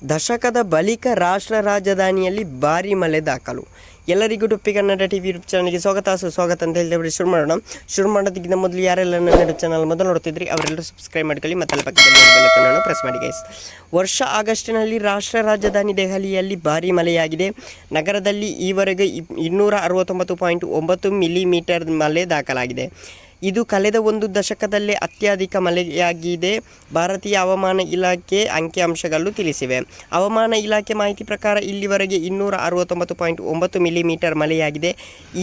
ದಶಕದ ಬಳಿಕ ರಾಷ್ಟ್ರ ರಾಜಧಾನಿಯಲ್ಲಿ ಭಾರೀ ಮಳೆ ದಾಖಲು. ಎಲ್ಲರಿಗೂ ಟೊಪ್ಪಿ ಕನ್ನಡ ಟಿವಿ ಯೂಟ್ಯೂಬ್ ಚಾನಲ್ಗೆ ಸ್ವಾಗತ ಅಂತ ಹೇಳಿದ್ರೆ ಶುರು ಮಾಡೋದಕ್ಕಿಂತ ಮೊದಲು ಯಾರೆಲ್ಲ ನನ್ನ ಯೂಟ್ಯೂಬ್ ಚಾನಲ್ ಮೊದಲು ನೋಡ್ತಿದ್ರಿ ಅವರೆಲ್ಲರೂ ಸಬ್ಸ್ಕ್ರೈಬ್ ಮಾಡ್ಕೊಳ್ಳಿ ಮತ್ತು ಪಕ್ಕದಲ್ಲಿ ಬೆಲ್ಲನ್ನು ಪ್ರೆಸ್ ಮಾಡಿ ಗೈಸ್. ವರ್ಷ ಆಗಸ್ಟ್ನಲ್ಲಿ ರಾಷ್ಟ್ರ ರಾಜಧಾನಿ ದೆಹಲಿಯಲ್ಲಿ ಭಾರೀ ಮಳೆಯಾಗಿದೆ. ನಗರದಲ್ಲಿ ಈವರೆಗೆ 269.9 ಮಿಲಿಮೀಟರ್ ಮಳೆ ದಾಖಲಾಗಿದೆ. ಇದು ಕಳೆದ ಒಂದು ದಶಕದಲ್ಲೇ ಅತ್ಯಧಿಕ ಮಳೆಯಾಗಿದೆ. ಭಾರತೀಯ ಹವಾಮಾನ ಇಲಾಖೆ ಅಂಕಿಅಂಶಗಳು ತಿಳಿಸಿವೆ. ಹವಾಮಾನ ಇಲಾಖೆ ಮಾಹಿತಿ ಪ್ರಕಾರ ಇಲ್ಲಿವರೆಗೆ 269.9 ಮಿಲಿಮೀಟರ್ ಮಳೆಯಾಗಿದೆ.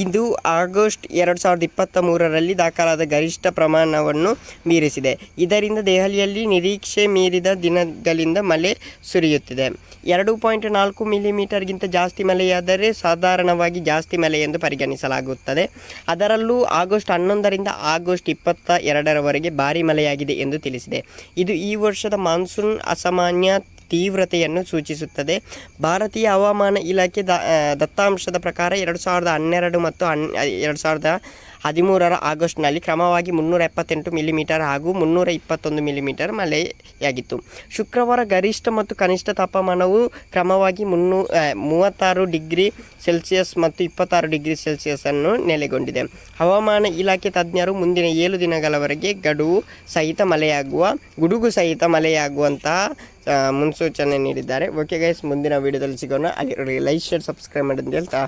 ಇದು ಆಗಸ್ಟ್ 2023ರಲ್ಲಿ ದಾಖಲಾದ ಗರಿಷ್ಠ ಪ್ರಮಾಣವನ್ನು ಮೀರಿಸಿದೆ. ಇದರಿಂದ ದೆಹಲಿಯಲ್ಲಿ ನಿರೀಕ್ಷೆ ಮೀರಿದ ದಿನಗಳಿಂದ ಮಳೆ ಸುರಿಯುತ್ತಿದೆ. 2.4 ಮಿಲಿಮೀಟರ್ಗಿಂತ ಜಾಸ್ತಿ ಮಳೆಯಾದರೆ ಸಾಧಾರಣವಾಗಿ ಜಾಸ್ತಿ ಮಳೆ ಎಂದು ಪರಿಗಣಿಸಲಾಗುತ್ತದೆ. ಅದರಲ್ಲೂ ಆಗಸ್ಟ್ 11ರಿಂದ ಆಗಸ್ಟ್ 22ರವರೆಗೆ ಭಾರೀ ಮಳೆಯಾಗಿದೆ ಎಂದು ತಿಳಿಸಿದೆ. ಇದು ಈ ವರ್ಷದ ಮಾನ್ಸೂನ್ ಅಸಾಮಾನ್ಯ ತೀವ್ರತೆಯನ್ನು ಸೂಚಿಸುತ್ತದೆ. ಭಾರತೀಯ ಹವಾಮಾನ ಇಲಾಖೆ ದತ್ತಾಂಶದ ಪ್ರಕಾರ 2012 ಮತ್ತು 2013ರ ಆಗಸ್ಟ್ನಲ್ಲಿ ಕ್ರಮವಾಗಿ 378 ಮಿಲಿಮೀಟರ್ ಹಾಗೂ 321 ಮಿಲಿಮೀಟರ್ ಮಳೆಯಾಗಿತ್ತು. ಶುಕ್ರವಾರ ಗರಿಷ್ಠ ಮತ್ತು ಕನಿಷ್ಠ ತಾಪಮಾನವು ಕ್ರಮವಾಗಿ 36 ಡಿಗ್ರಿ ಸೆಲ್ಸಿಯಸ್ ಮತ್ತು 26 ಡಿಗ್ರಿ ಸೆಲ್ಸಿಯಸ್ ಅನ್ನು ನೆಲೆಗೊಂಡಿದೆ. ಹವಾಮಾನ ಇಲಾಖೆ ತಜ್ಞರು ಮುಂದಿನ 7 ದಿನಗಳವರೆಗೆ ಗುಡುಗು ಸಹಿತ ಮಳೆಯಾಗುವಂತಹ ಮುನ್ಸೂಚನೆ ನೀಡಿದ್ದಾರೆ. ಓಕೆ ಗೈಸ್, ಮುಂದಿನ ವೀಡಿಯೋದಲ್ಲಿ ಸಿಗೋಣ. ಅಲ್ಲಿ ಲೈಕ್, ಶೇರ್, ಸಬ್ಸ್ಕ್ರೈಬ್ ಮಾಡಿ ಅಂತ ಹೇಳ್ತಾ